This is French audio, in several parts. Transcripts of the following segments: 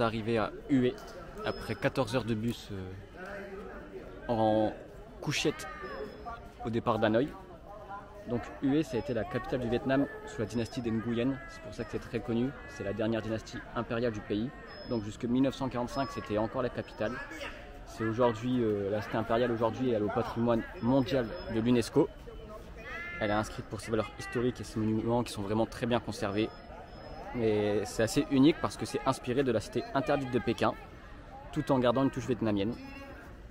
arriver à Hue après 14 heures de bus en couchette au départ d'Hanoï. Donc Hue, ça a été la capitale du Vietnam sous la dynastie des Nguyen, c'est pour ça que c'est très connu, c'est la dernière dynastie impériale du pays. Donc jusque 1945 c'était encore la capitale. C'est aujourd'hui, la cité impériale aujourd'hui, elle est au patrimoine mondial de l'UNESCO. Elle est inscrite pour ses valeurs historiques et ses monuments qui sont vraiment très bien conservés. Et c'est assez unique parce que c'est inspiré de la cité interdite de Pékin, tout en gardant une touche vietnamienne.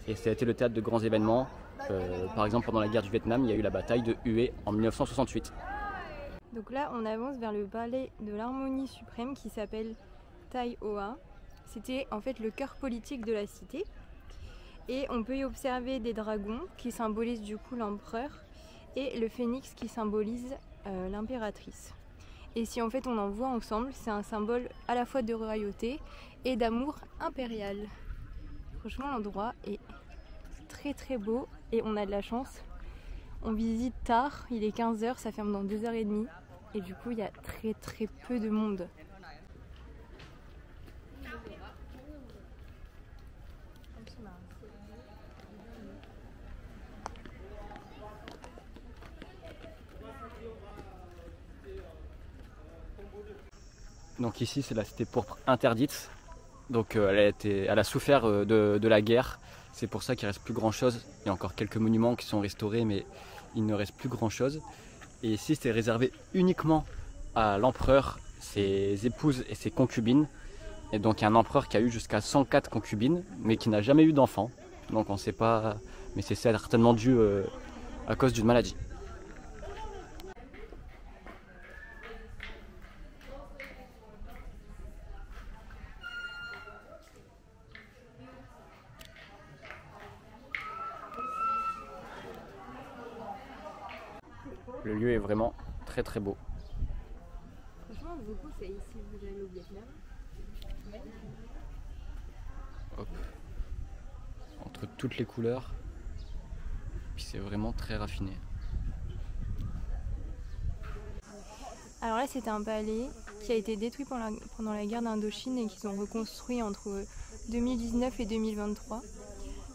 Et ça a été le théâtre de grands événements. Par exemple, pendant la guerre du Vietnam, il y a eu la bataille de Hue en 1968. Donc là, on avance vers le palais de l'harmonie suprême qui s'appelle Tai Hoa. C'était en fait le cœur politique de la cité. Et on peut y observer des dragons qui symbolisent du coup l'empereur et le phénix qui symbolise l'impératrice. Et si en fait on en voit ensemble, c'est un symbole à la fois de royauté et d'amour impérial. Franchement, l'endroit est très très beau et on a de la chance. On visite tard, il est 15 h, ça ferme dans 2h30 et du coup il y a très très peu de monde. Donc ici c'est la cité pourpre interdite, donc elle a souffert de la guerre, c'est pour ça qu'il ne reste plus grand chose. Il y a encore quelques monuments qui sont restaurés mais il ne reste plus grand chose. Et ici c'est réservé uniquement à l'empereur, ses épouses et ses concubines. Et donc il y a un empereur qui a eu jusqu'à 104 concubines mais qui n'a jamais eu d'enfant. Donc on ne sait pas, mais c'est certainement dû à cause d'une maladie. Le lieu est vraiment très très beau. Franchement, beaucoup c'est ici, vous allez au Vietnam. Hop. Entre toutes les couleurs, puis c'est vraiment très raffiné. Alors là, c'était un palais qui a été détruit pendant la guerre d'Indochine et qu'ils ont reconstruit entre 2019 et 2023.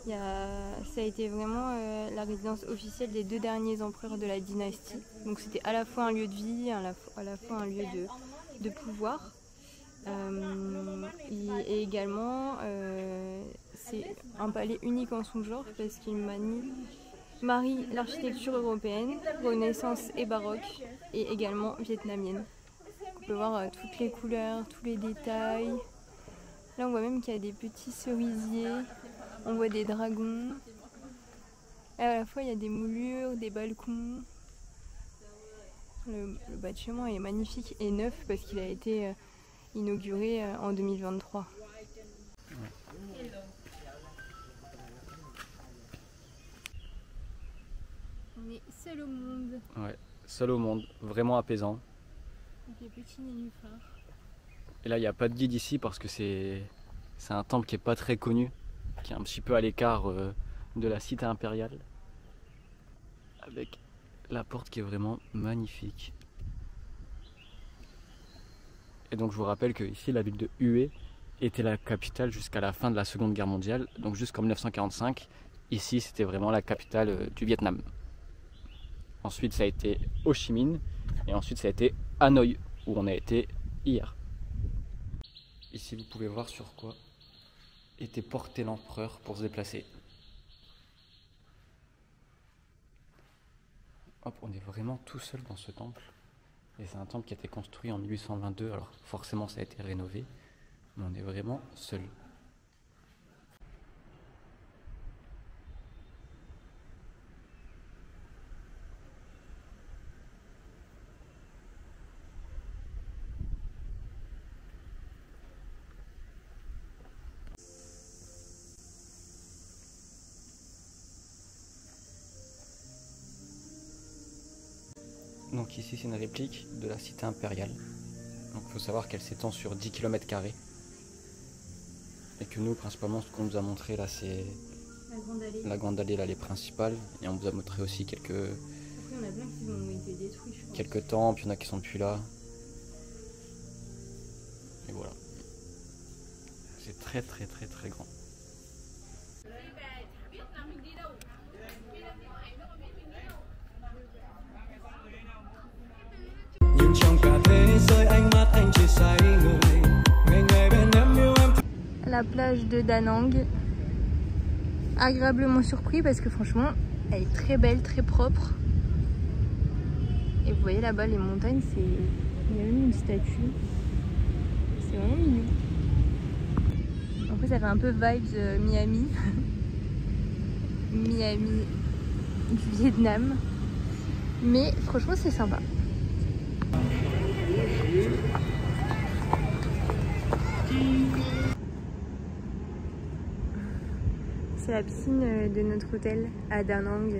Ça a été vraiment la résidence officielle des 2 derniers empereurs de la dynastie. Donc c'était à la fois un lieu de vie, à la fois un lieu de pouvoir. Et également, c'est un palais unique en son genre parce qu'il marie l'architecture européenne, renaissance et baroque, et également vietnamienne. On peut voir toutes les couleurs, tous les détails. Là on voit même qu'il y a des petits cerisiers. On voit des dragons, et à la fois il y a des moulures, des balcons. Le bâtiment est magnifique et neuf parce qu'il a été inauguré en 2023. On est seul au monde. Ouais, seul au monde, vraiment apaisant. Avec les petits nénuphars. Et là il n'y a pas de guide ici parce que c'est un temple qui n'est pas très connu, qui est un petit peu à l'écart de la cité impériale, avec la porte qui est vraiment magnifique. Et donc je vous rappelle que ici la ville de Hue était la capitale jusqu'à la fin de la Seconde Guerre mondiale, donc jusqu'en 1945, ici c'était vraiment la capitale du Vietnam. Ensuite ça a été Ho Chi Minh et ensuite ça a été Hanoï où on a été hier. Ici vous pouvez voir sur quoi était porté l'empereur pour se déplacer. Hop, on est vraiment tout seul dans ce temple. Et c'est un temple qui a été construit en 1822, alors forcément ça a été rénové, mais on est vraiment seul. Donc ici c'est une réplique de la cité impériale. Donc il faut savoir qu'elle s'étend sur 10 km². Et que nous principalement ce qu'on nous a montré là c'est la grande allée, l'allée principale. Et on vous a montré aussi quelques... Après il y en a plein qui ont été détruits, je pense. Quelques temples, il y en a qui sont plus là. Et voilà. c'est très très très très grand. La plage de Da Nang, agréablement surpris parce que franchement elle est très belle, très propre. Et vous voyez là-bas les montagnes, il y a même une statue, c'est vraiment mignon. Après ça fait un peu vibes Miami, Miami du Vietnam, mais franchement c'est sympa. C'est la piscine de notre hôtel à Da Nang.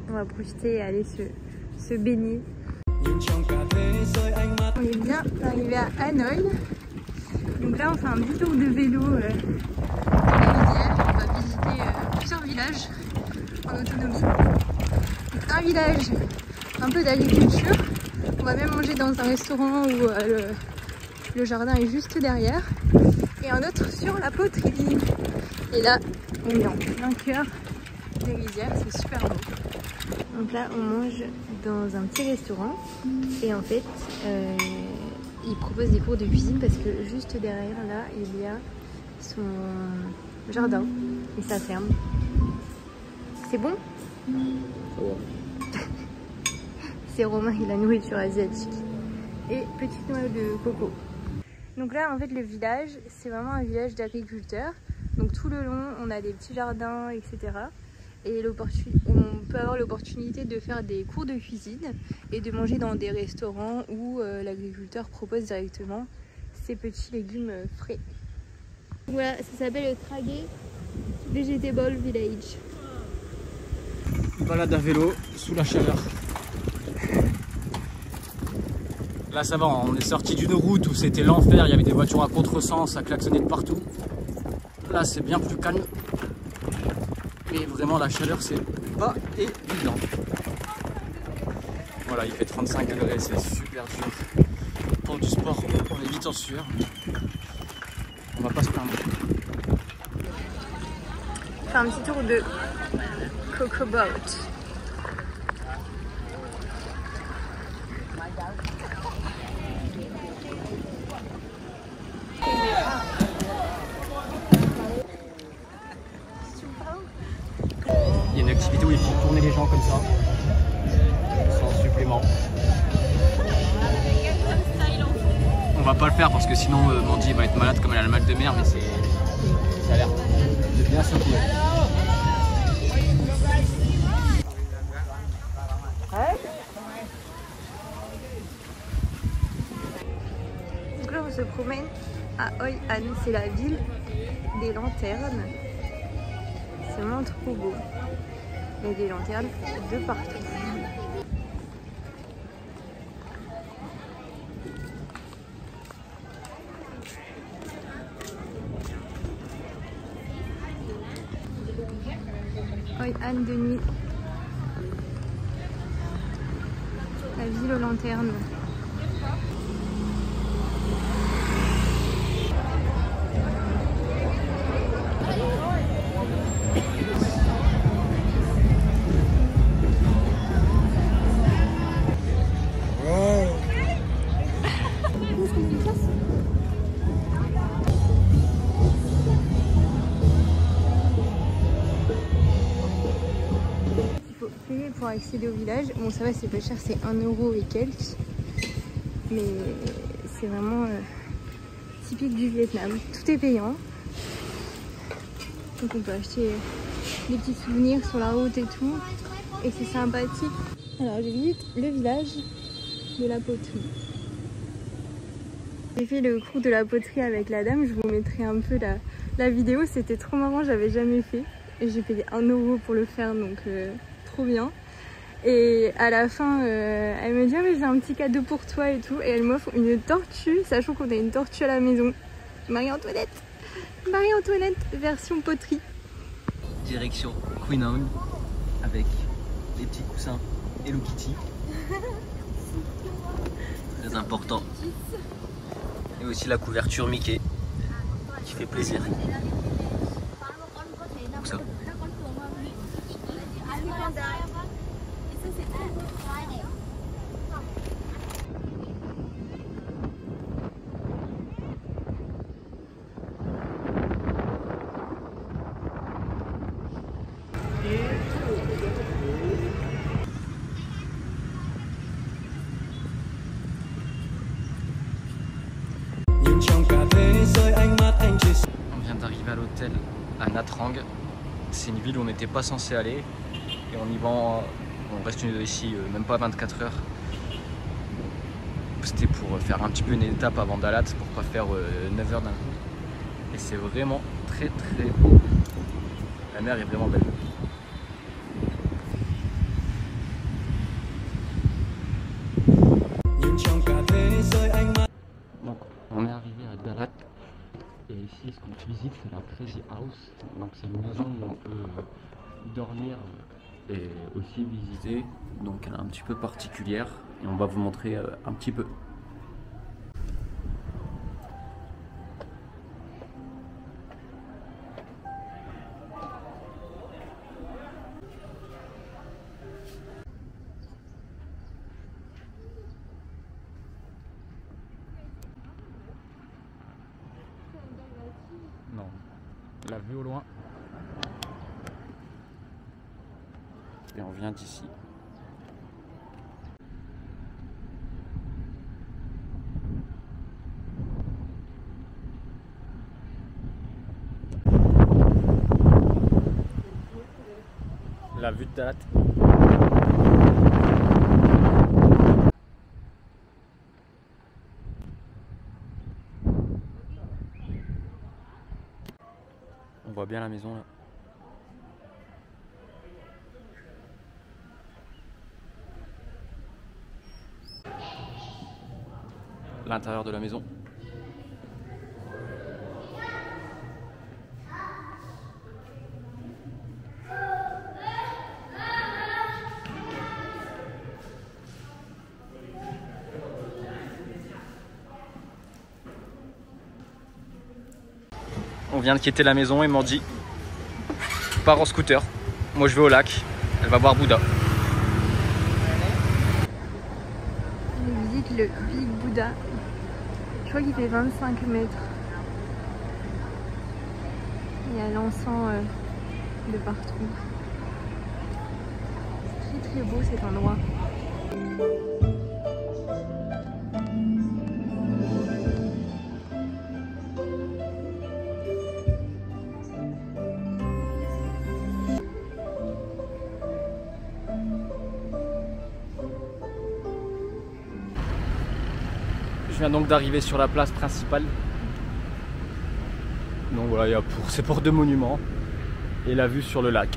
On va profiter et aller se baigner. On est bien arrivé à Hanoï. Donc là on fait un petit tour de vélo dans la rivière. On va visiter plusieurs villages en autonomie. Donc, un village un peu d'agriculture. On va même manger dans un restaurant où le jardin est juste derrière. Et un autre sur la poterie. Et là, on est en plein cœur des rizières, c'est super beau. Donc là, on mange dans un petit restaurant. Et en fait, ils proposent des cours de cuisine parce que juste derrière, là, il y a son jardin. Et ça ferme. C'est bon? C'est Romain et la nourriture asiatique. Et petite noix de coco. Donc là, en fait, le village, c'est vraiment un village d'agriculteurs. Donc tout le long, on a des petits jardins, etc. Et on peut avoir l'opportunité de faire des cours de cuisine et de manger dans des restaurants où l'agriculteur propose directement ses petits légumes frais. Voilà, ça s'appelle le Tragé Vegetable Village. Balade à vélo sous la chaleur. Là ça va, on est sorti d'une route où c'était l'enfer, il y avait des voitures à contresens, ça klaxonnait de partout. Là c'est bien plus calme. Mais vraiment la chaleur c'est pas évident. Voilà, il fait 35 degrés, c'est super dur. Pour du sport, on est vite en sueur. On va pas se plaindre. Faire un petit tour de Coco Boat. Il y a une activité où il faut tourner les gens comme ça, sans supplément. On va pas le faire parce que sinon Mandy va être malade comme elle a le mal de mer, mais ça a l'air de bien secouer. Donc là on se promène à Hoi An, c'est la ville des lanternes. C'est vraiment trop beau. Il y a des lanternes de partout. Hoi An de nuit. La ville aux lanternes. Pour accéder au village, bon ça va c'est pas cher, c'est 1 euro et quelques, mais c'est vraiment typique du Vietnam, tout est payant, donc on peut acheter des petits souvenirs sur la route et tout, et c'est sympathique. Alors j'ai visité le village de la poterie. J'ai fait le cours de la poterie avec la dame, je vous mettrai un peu la vidéo, c'était trop marrant, j'avais jamais fait, et j'ai payé 1 euro pour le faire, donc trop bien. Et à la fin, elle me dit ah, mais j'ai un petit cadeau pour toi et tout. Et elle m'offre une tortue, sachant qu'on a une tortue à la maison. Marie-Antoinette. Marie-Antoinette version poterie. Direction Quy Nhon avec les petits coussins Hello Kitty. Très important. Et Et aussi la couverture Mickey qui fait plaisir. Donc ça. On vient d'arriver à l'hôtel à Nha Trang. C'est une ville où on n'était pas censé aller et on y va, on reste ici même pas 24 heures. C'était pour faire un petit peu une étape avant Dalat pour pas faire 9 heures d'un coup. Et c'est vraiment très très beau. La mer est vraiment belle. Donc on est arrivé à Dalat et ici ce qu'on visite c'est la Crazy House. Donc c'est une maison où on peut dormir et aussi visiter. Donc elle est un petit peu particulière et on va vous montrer un petit peu. Non, la vue au loin. Et on vient d'ici. La vue de Dalat. On voit bien la maison là. L'intérieur de la maison. On vient de quitter la maison et m'ont dit pars en scooter. Moi je vais au lac. Elle va voir Bouddha. On visite le Big Buddha. Je crois qu'il fait 25 mètres. Il y a l'encens de partout. C'est très très beau cet endroit. Je viens donc d'arriver sur la place principale. Donc voilà, c'est pour 2 monuments et la vue sur le lac.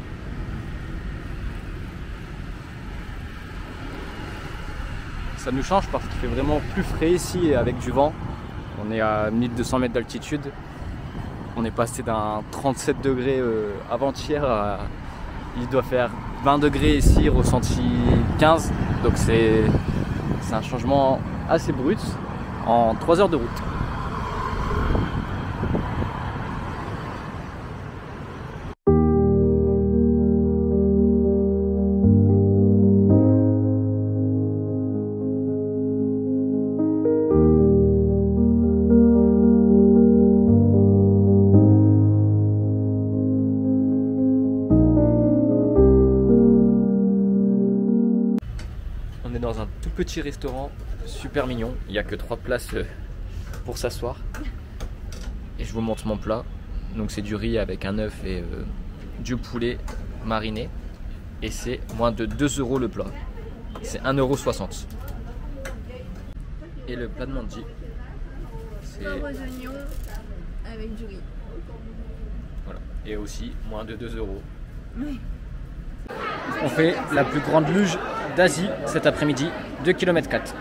Ça nous change parce qu'il fait vraiment plus frais ici avec du vent. On est à 1200 mètres d'altitude. On est passé d'un 37 degrés avant-hier à... Il doit faire 20 degrés ici, ressenti 15. Donc c'est un changement assez brut en 3 heures de route. On est dans un tout petit restaurant super mignon. Il n'y a que 3 places pour s'asseoir. Et je vous montre mon plat. Donc c'est du riz avec un œuf et du poulet mariné. Et c'est moins de 2 € le plat. C'est 1,60 €. Et le plat de Manji, c'est... Pain aux oignons avec du riz. Voilà. Et aussi moins de 2 €. On fait la plus grande luge d'Asie cet après-midi, 2,4 km.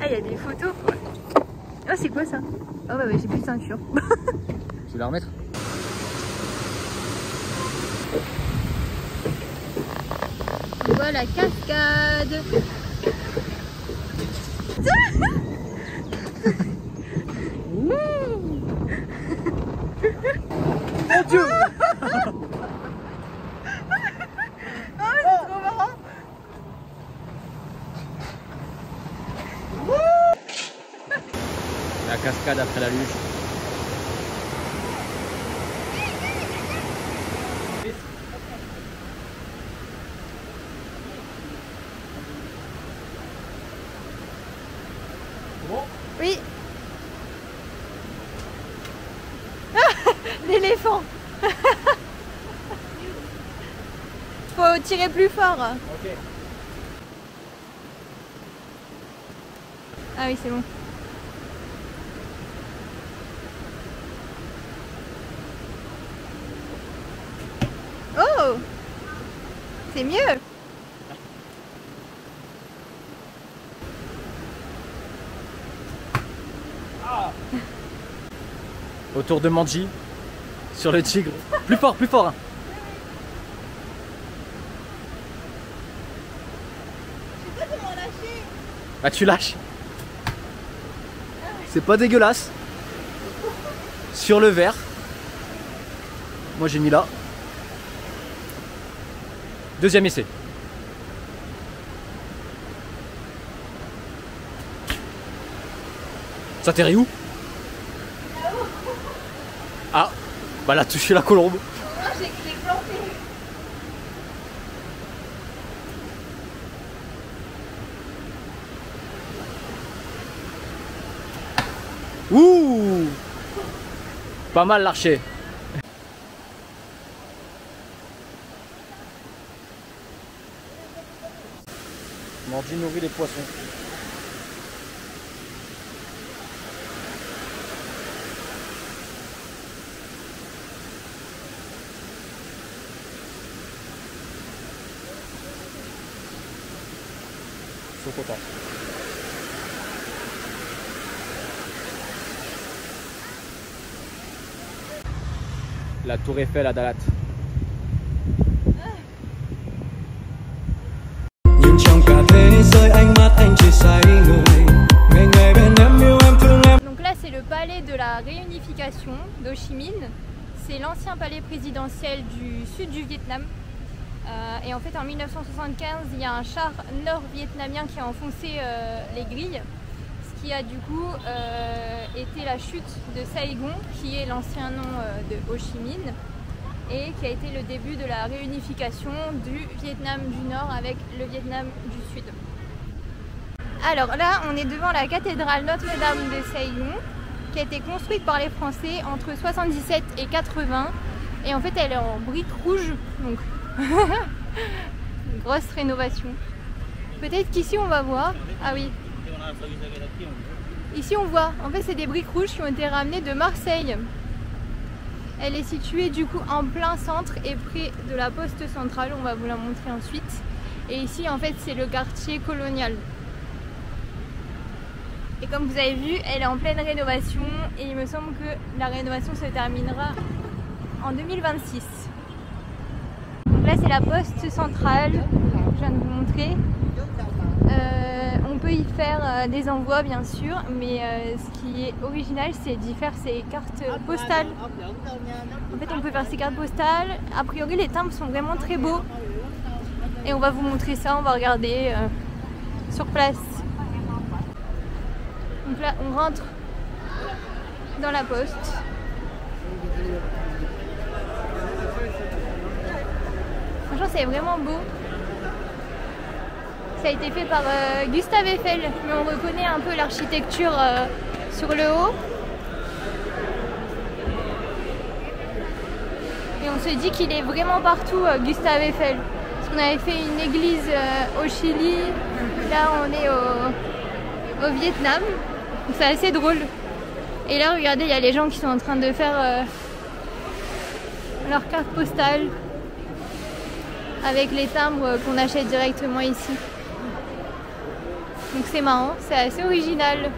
Ah, il y a des photos. Oh, c'est quoi ça? Oh, bah, j'ai plus de ceinture. Tu veux la remettre? On voit la cascade. Dieu. La cascade après la luge. Oui. L'éléphant. Faut tirer plus fort. Ok. Ah oui, c'est bon. Oh, c'est mieux. Autour de Manji, sur le tigre. Plus fort, plus fort. Hein. Je sais pas comment lâcher. Bah tu lâches. C'est pas dégueulasse. Sur le verre. Moi j'ai mis là. Deuxième essai. Ça t'est où? Ah, bah elle a touché la colombe. Ah, j'ai planté. Ouh, pas mal l'archer. Manji nourrit les poissons. Ils sont contents. La tour Eiffel à Dalat. Donc là c'est le palais de la réunification d'Ho Chi Minh. C'est l'ancien palais présidentiel du sud du Vietnam. Et en fait en 1975 il y a un char nord-vietnamien qui a enfoncé les grilles. Ce qui a du coup été la chute de Saigon, qui est l'ancien nom de Ho Chi Minh, et qui a été le début de la réunification du Vietnam du Nord avec le Vietnam du Sud. Alors là, on est devant la cathédrale Notre-Dame de Saigon, qui a été construite par les Français entre 77 et 80, et en fait elle est en briques rouges, donc une grosse rénovation. Peut-être qu'ici on va voir. Ah oui. Ici on voit, en fait c'est des briques rouges qui ont été ramenées de Marseille. Elle est située du coup en plein centre et près de la poste centrale, on va vous la montrer ensuite. Et ici en fait c'est le quartier colonial. Et comme vous avez vu, elle est en pleine rénovation et il me semble que la rénovation se terminera en 2026. Donc là c'est la poste centrale, je viens de vous montrer. On peut y faire des envois bien sûr, mais ce qui est original c'est d'y faire ses cartes postales. En fait on peut faire ses cartes postales, a priori les timbres sont vraiment très beaux. Et on va vous montrer ça, on va regarder sur place. Donc là on rentre dans la poste. Franchement c'est vraiment beau. Ça a été fait par Gustave Eiffel, mais on reconnaît un peu l'architecture sur le haut. Et on se dit qu'il est vraiment partout, Gustave Eiffel. Parce qu'on avait fait une église au Chili, là on est au Vietnam, donc c'est assez drôle. Et là regardez, il y a les gens qui sont en train de faire leur carte postale avec les timbres qu'on achète directement ici. Donc c'est marrant, c'est assez original.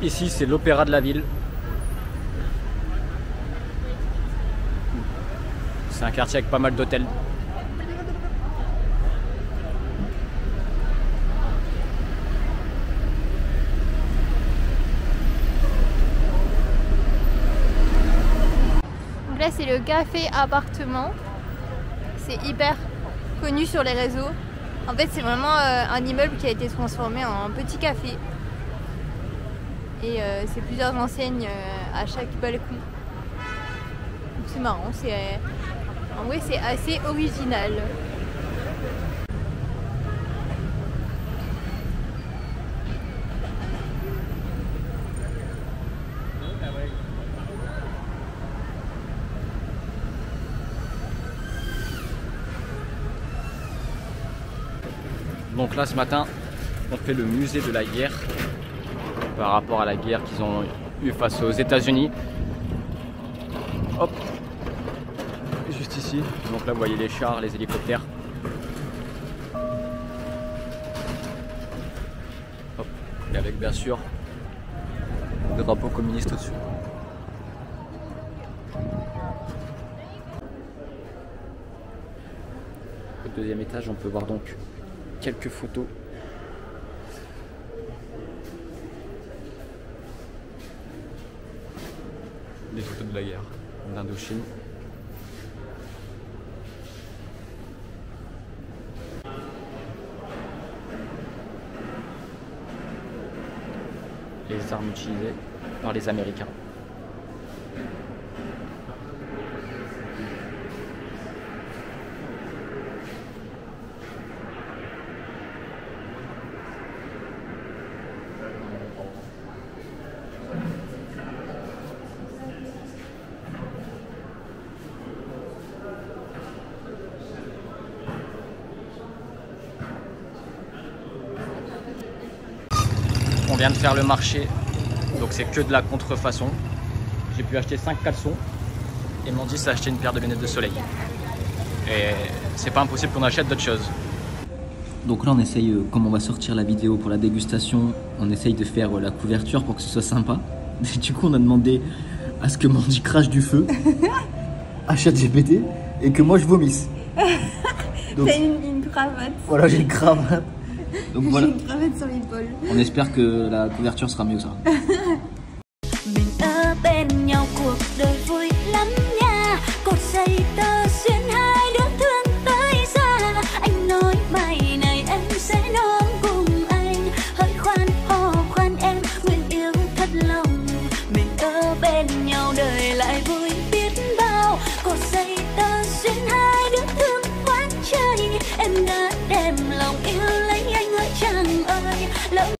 Ici c'est l'opéra de la ville. C'est un quartier avec pas mal d'hôtels. là c'est le café appartement. C'est hyper connu sur les réseaux. En fait c'est vraiment un immeuble qui a été transformé en petit café. Et c'est plusieurs enseignes à chaque balcon. C'est marrant, en vrai c'est assez original. Donc là ce matin on fait le musée de la guerre par rapport à la guerre qu'ils ont eu face aux États-Unis. Hop, juste ici. Donc là vous voyez les chars, les hélicoptères. Hop. Et avec bien sûr le drapeau communiste au-dessus. Au deuxième étage on peut voir donc quelques photos. Des photos de la guerre d'Indochine. Les armes utilisées par les Américains. On vient de faire le marché, donc c'est que de la contrefaçon. J'ai pu acheter 5 caleçons et m'ont dit d'acheter une paire de lunettes de soleil. Et c'est pas impossible qu'on achète d'autres choses. Donc là on essaye, comme on va sortir la vidéo pour la dégustation, on essaye de faire la couverture pour que ce soit sympa. Et du coup on a demandé à ce que Mandy crache du feu à ChatGPT et que moi je vomisse. T'as une cravate. Voilà, j'ai une cravate. Donc voilà. J'ai une cravate sur l'épaule. On espère que la couverture sera mieux que ça. Mình ở bên nhau cuộc đời vui lắm nha. Cột dây tơ xuyên hai đứa thương tới xa. Anh nói bài này em sẽ nói cùng anh. Hỡi khoan hò khoan em nguyện yêu thật lòng. Mình ở bên nhau đời lại vui biết bao. Cột dây tơ xuyên hai đứa thương quá trời. Em đã đem lòng yêu lấy anh ơi chàng ơi.